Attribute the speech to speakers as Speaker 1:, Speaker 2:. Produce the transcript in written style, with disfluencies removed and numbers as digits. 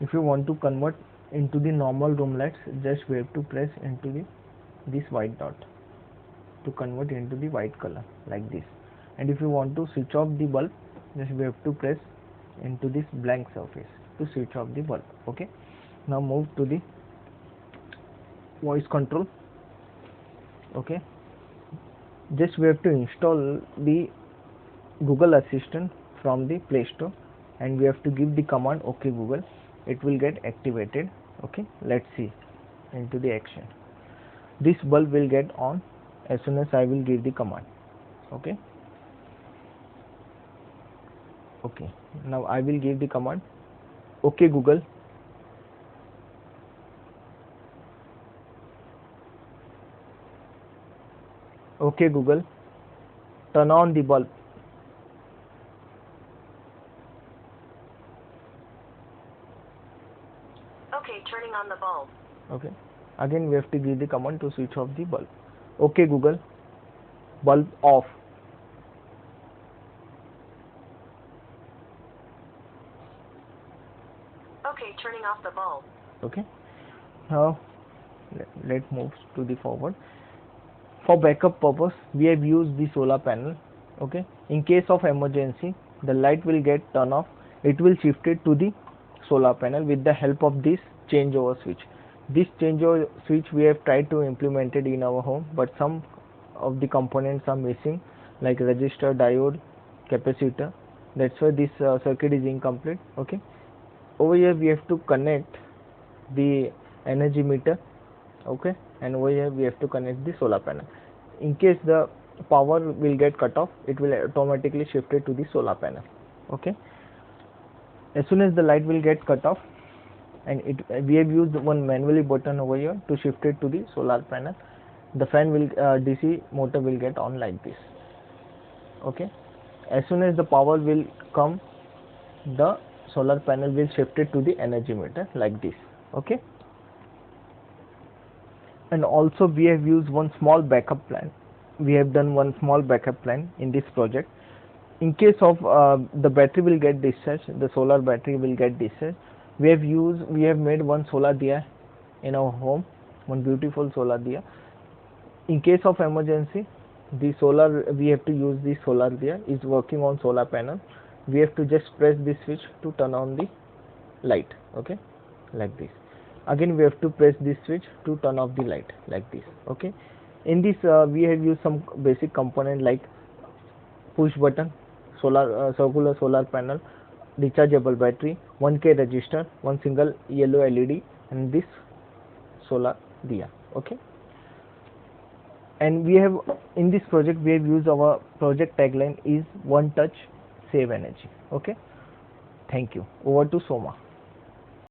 Speaker 1: If you want to convert into the normal room lights, just we have to press into this white dot to convert into the white color like this. And if you want to switch off the bulb, just we have to press into this blank surface to switch off the bulb. Okay, now move to the voice control. Okay, just we have to install the Google Assistant from the Play Store, and we have to give the command OK Google. It will get activated. Okay, let's see into the action. This bulb will get on as soon as I will give the command. Okay, now I will give the command OK Google. OK Google, turn on the bulb.
Speaker 2: Okay, turning on the bulb.
Speaker 1: Okay, again we have to give the command to switch off the bulb. OK Google, bulb off.
Speaker 2: Okay, turning off the bulb.
Speaker 1: Okay, now let's move to the forward. For backup purpose, we have used the solar panel. Okay, in case of emergency, the light will get turned off. It will shift it to the solar panel with the help of this changeover switch. This changeover switch we have tried to implement it in our home, but some of the components are missing, like resistor, diode, capacitor. That's why this circuit is incomplete. Okay, over here we have to connect the energy meter. Okay, and over here we have to connect the solar panel. In case the power will get cut off, it will automatically shift it to the solar panel. Okay, as soon as the light will get cut off, and we have used one manually button over here to shift it to the solar panel, the fan will DC motor will get on like this. Okay, as soon as the power will come, the solar panel will shift it to the energy meter like this. Okay, and also we have used one small backup plan. We have done one small backup plan in this project. In case of the battery will get discharged, the solar battery will get discharged, we have made one solar diya in our home, one beautiful solar diya. In case of emergency, the solar, we have to use the solar diya is working on solar panel. We have to just press this switch to turn on the light. Okay, like this. Again we have to press this switch to turn off the light like this. Okay, in this we have used some basic component like push button, circular solar panel, rechargeable battery, 1K resistor, one single yellow LED, and this solar diya. Okay, and we have, in this project we have used, our project tagline is one touch save energy. Okay, thank you. Over to Soma.